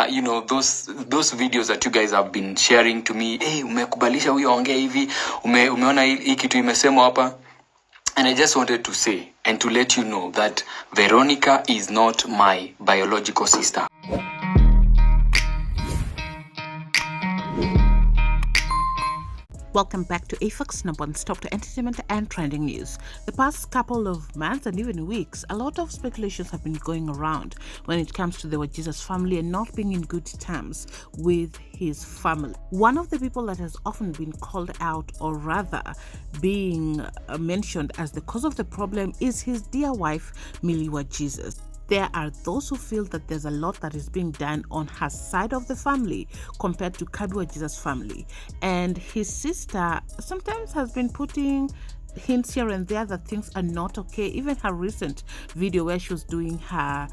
those videos that you guys have been sharing to me. Hey, umekubalisha huyo ongea hivi, umeona hii kitu imesemwa hapa. And I just wanted to say and to let you know that Veronica is not my biological sister. Welcome back to AFAX number one stop to entertainment and trending news. The past couple of months and even weeks, a lot of speculations have been going around when it comes to the Wajesus family and not being in good terms with his family. One of the people that has often been called out, or rather being mentioned as the cause of the problem, is his dear wife, Millie Wajesus. There are those who feel that there's a lot that is being done on her side of the family compared to Kabi Wajesus' family. And his sister sometimes has been putting hints here and there that things are not okay. Even her recent video where she was doing her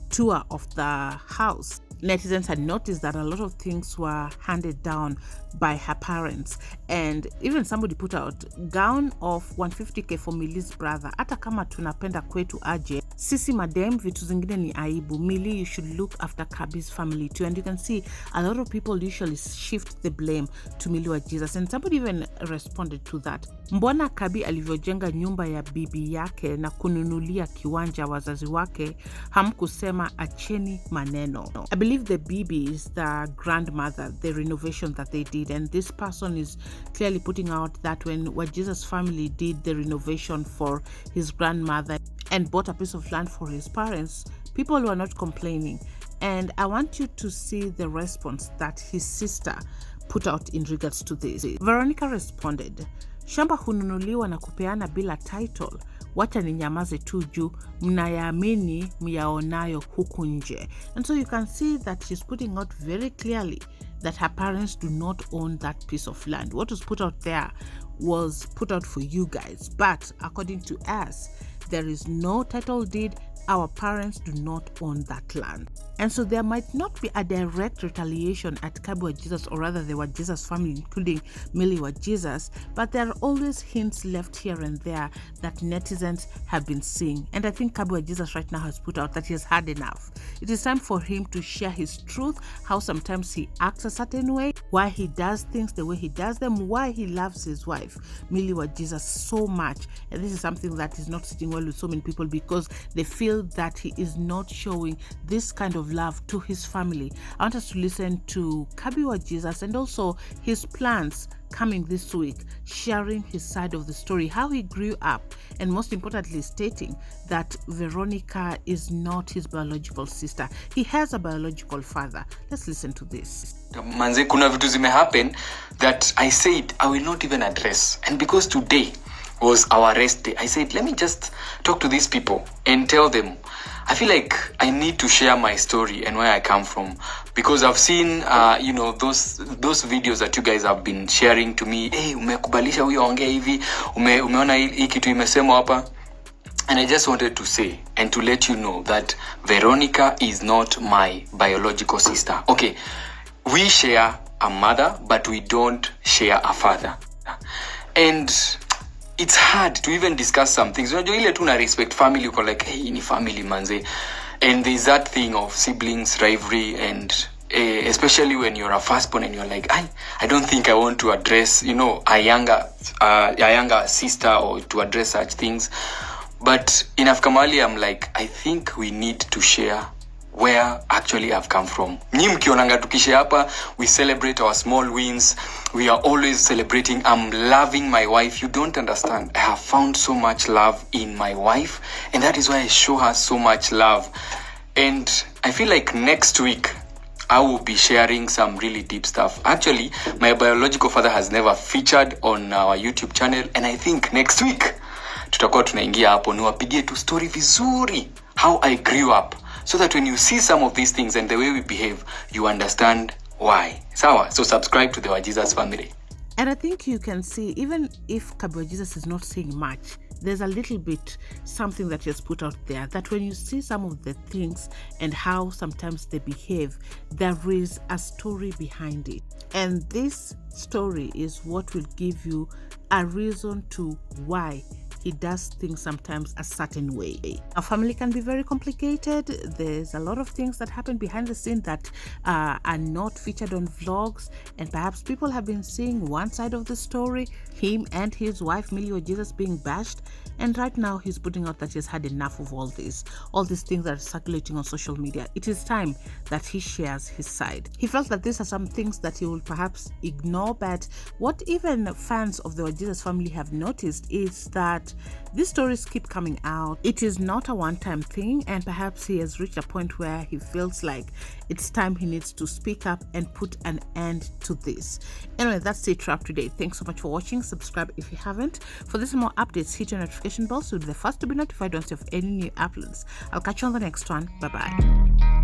tour of the house, netizens had noticed that a lot of things were handed down by her parents, and even somebody put out gown of 150k for Millie's brother. Hata kama tunapenda kwetu aje, sisi madem vitu zingine ni aibu. Millie, you should look after Kabi's family too. And you can see a lot of people usually shift the blame to Millie Wajesus, and somebody even responded to that. Mbona Kabi alivyojenga nyumba ya bibi yake na kununulia kiwanja wazazi wake, hamkusema acheni maneno? I believe the bibi is the grandmother, the renovation that they did, and this person is clearly putting out that when Wajesus family did the renovation for his grandmother and bought a piece of land for his parents, people were not complaining. And I want you to see the response that his sister put out in regards to this. Veronica responded, shamba hununuliwa na kupeana bila title, wacha ninyamaze tu juu mnayaamini myaonayo huku nje. And so you can see that she's putting out very clearly that her parents do not own that piece of land. What was put out there was put out for you guys, but according to us, there is no title deed. Our parents do not own that land. And so there might not be a direct retaliation at Kabi Wajesus, or rather the Wajesus family, including Millie Wajesus, but there are always hints left here and there that netizens have been seeing. And I think Kabi Wajesus right now has put out that he has had enough. It is time for him to share his truth, how sometimes he acts a certain way, why he does things the way he does them, why he loves his wife, Millie Wajesus, so much. And this is something that is not sitting well with so many people because they feel that he is not showing this kind of love to his family. I want us to listen to Kabi Wajesus and also his plans coming this week, sharing his side of the story, how he grew up, and most importantly stating that Veronica is not his biological sister. He has a biological father. Let's listen to this. Manze, kuna vitu zime happen that I said I will not even address, and because today was our rest day, I said let me just talk to these people and tell them. I feel like I need to share my story and where I come from, because I've seen those videos that you guys have been sharing to me. Hey, umekubalisha huyo ongea hivi, umeona hii kitu imesemwa hapa. And I just wanted to say and to let you know that Veronica is not my biological sister. Okay, we share a mother, but we don't share a father. And it's hard to even discuss some things. Unajua ile tu na respect family, uko like, hey, ni family manze. And there's that thing of siblings rivalry, and especially when you're a firstborn and you're like, I don't think I want to address, a younger sister or to address such things. But in Afkamali, I'm like, I think we need to share where actually I've come from. Nyi mkionanga tukishe hapa, we celebrate our small wins. We are always celebrating. I'm loving my wife. You don't understand. I have found so much love in my wife, and that is why I show her so much love. And I feel like next week I will be sharing some really deep stuff. Actually, my biological father has never featured on our YouTube channel, and I think next week tutakuwa tunaingia hapo niwapigie tu story vizuri how I grew up, so that when you see some of these things and the way we behave, you understand why. Sawa? So subscribe to the Wajesus family. And I think you can see, even if Kabi Wajesus is not saying much, there's a little bit something that he has put out there, that when you see some of the things and how sometimes they behave, there is a story behind it. And this story is what will give you a reason to why he does things sometimes a certain way. Our family can be very complicated. There's a lot of things that happen behind the scene that are not featured on vlogs, and perhaps people have been seeing one side of the story, him and his wife Millie Wajesus being bashed, and right now he's putting out that he's had enough of all these things that are circulating on social media. It is time that he shares his side. He felt that these are some things that he will perhaps ignore, but what even fans of the Wajesus family have noticed is that these stories keep coming out. It is not a one-time thing, and perhaps he has reached a point where he feels like it's time he needs to speak up and put an end to this. Anyway, that's it for today. Thanks so much for watching. Subscribe if you haven't. For this and more updates, hit your notification bell so you'll be the first to be notified once you have any new uploads. I'll catch you on the next one. Bye bye.